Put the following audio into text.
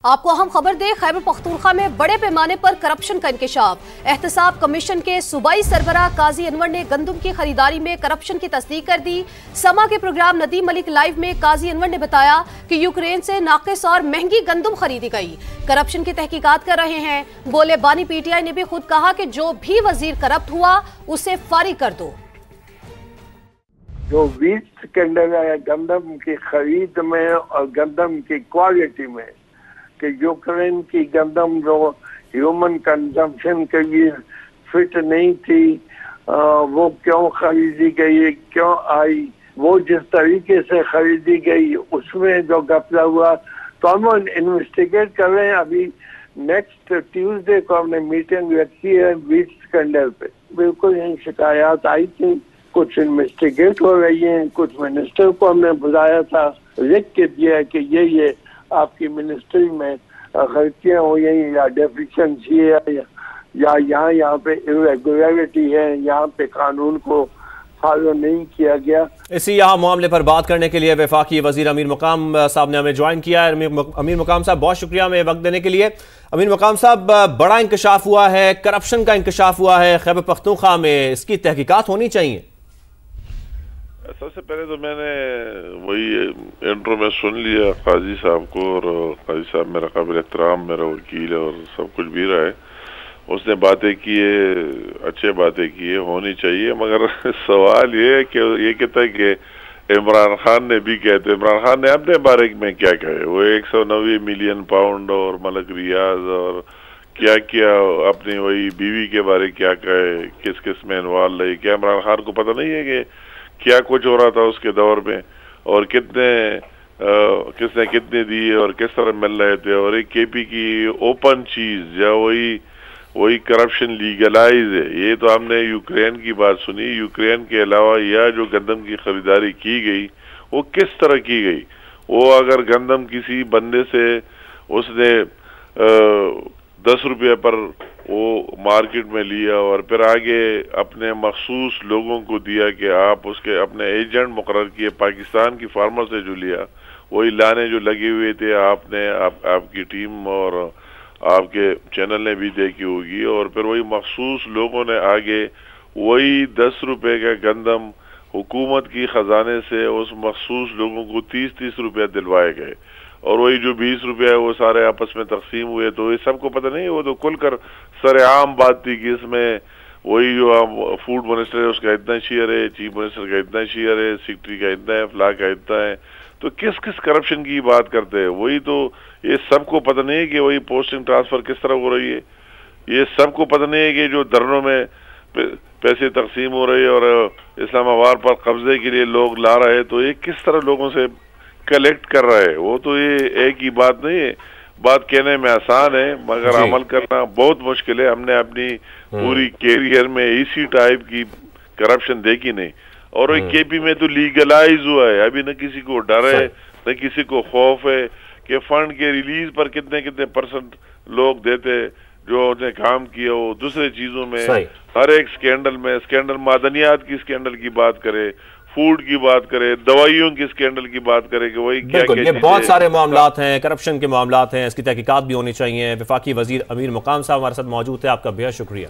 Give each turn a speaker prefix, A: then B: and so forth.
A: आपको अहम खबर दे, खैबर पख्तूनख्वा में बड़े पैमाने पर करप्शन का इंकशाफ। एहतसाब कमीशन के सूबाई सरबराह काजी अनवर ने गंदम की खरीदारी में करप्शन की तस्दीक कर दी। समा के प्रोग्राम नदीम मलिक लाइव में काजी अनवर ने बताया कि यूक्रेन से नाकिस और महंगी गंदम खरीदी गई। करप्शन की तहकीकात कर रहे हैं। बोले बानी पीटीआई ने भी खुद कहा कि जो भी वजीर करप्ट हुआ उसे फारिग कर दो।
B: जो वीट के अंदर गंदम की खरीद में और गंदम की क्वालिटी में कि यूक्रेन की गंदम जो ह्यूमन कंजम्पशन के लिए फिट नहीं थी, वो क्यों खरीदी गई, क्यों आई, वो जिस तरीके से खरीदी गई उसमें जो घपला हुआ तो हम इन्वेस्टिगेट कर रहे हैं। अभी नेक्स्ट ट्यूसडे को हमने मीटिंग रखी है वीट स्कैंडल पे। बिल्कुल यही शिकायत आई थी, कुछ इन्वेस्टिगेट हो रही है। कुछ मिनिस्टर को हमने बुलाया था, लिख के दिया कि ये आपकी मिनिस्ट्री में गलतियां हुई हैं या डेफिशिएंसी है या यहाँ पे इरेगुलरिटी है, यहाँ पे कानून को फॉलो नहीं किया गया।
C: इसी यहाँ मामले पर बात करने के लिए वफाकी वजीर अमीर मकाम साहब ने हमें ज्वाइन किया है। अमीर मकाम साहब, बहुत शुक्रिया हमें वक्त देने के लिए। अमीर मकाम साहब, बड़ा इंकशाफ हुआ है, करप्शन का इंकशाफ हुआ है खैबर पख्तूनख्वा में, इसकी तहकीकात होनी चाहिए।
D: सबसे पहले तो मैंने वही इंट्रो में सुन लिया काजी साहब को, और काजी साहब मेरा काबिल एहतराम, मेरा वकील है और सब कुछ भी रहा है। उसने बातें की है, अच्छे बातें की है, होनी चाहिए। मगर सवाल ये है कि ये कहता है कि इमरान खान ने भी कहते, इमरान खान ने अपने बारे में क्या कहे, वो 190 मिलियन पाउंड और मलक रियाज और क्या किया, अपनी वही बीवी के बारे क्या कहे, किस किस में इन्वॉल्व रही। क्या इमरान खान को पता नहीं है कि क्या कुछ हो रहा था उसके दौर में, और किसने कितने दिए और किस तरह मिल रहे थे। और एक केपी की ओपन चीज या वही करप्शन लीगलाइज है। ये तो हमने यूक्रेन की बात सुनी, यूक्रेन के अलावा या जो गंदम की खरीदारी की गई वो किस तरह की गई। वो अगर गंदम किसी बंदे से उसने 10 रुपये पर वो मार्केट में लिया और फिर आगे अपने मखसूस लोगों को दिया कि आप उसके अपने एजेंट मुकर्रर किए, पाकिस्तान की फार्मर से जो लिया वही लाने जो लगे हुए थे आपने, आपकी टीम और आपके चैनल ने भी देखी होगी, और फिर वही मखसूस लोगों ने आगे वही 10 रुपये का गंदम हुकूमत की खजाने से उस मखसूस लोगों को 30-30 रुपये दिलवाए गए, और वही जो 20 रुपये है वो सारे आपस में तकसीम हुए। तो ये सबको पता नहीं है, वो तो खुलकर सरेआम बात थी कि इसमें वही जो फूड मिनिस्टर है उसका इतना शेयर है, चीफ मिनिस्टर का इतना शेयर है, सेक्रेटरी का इतना है, फला का इतना है। तो किस किस करप्शन की बात करते हैं, वही तो ये सबको पता नहीं है कि वही पोस्टिंग ट्रांसफर किस तरह हो रही है। ये सबको पता नहीं है कि जो धरनों में पैसे तकसीम हो रहे हैं और इस्लामाबाद पर कब्जे के लिए लोग ला रहे हैं, तो ये किस तरह लोगों से कलेक्ट कर रहा है। वो तो ये एक ही बात नहीं है, बात कहने में आसान है मगर अमल करना बहुत मुश्किल है। हमने अपनी पूरी कैरियर में इसी टाइप की करप्शन देखी नहीं, और वो केपी में तो लीगलाइज हुआ है। अभी न किसी को डर है न किसी को खौफ है कि फंड के रिलीज पर कितने कितने % लोग देते जो उन्हें काम किया वो दूसरे चीजों में। हर एक स्कैंडल मादनियात की स्कैंडल की बात करे, फूड की बात करे, दवाइयों की स्कैंडल की बात करे कि वही क्या
C: ये बहुत सारे मामलात हैं, करप्शन के मामलात हैं, इसकी तहकीकात भी होनी चाहिए। वफाकी वजीर अमीर मकाम साहब हमारे साथ मौजूद थे, आपका बेहद शुक्रिया।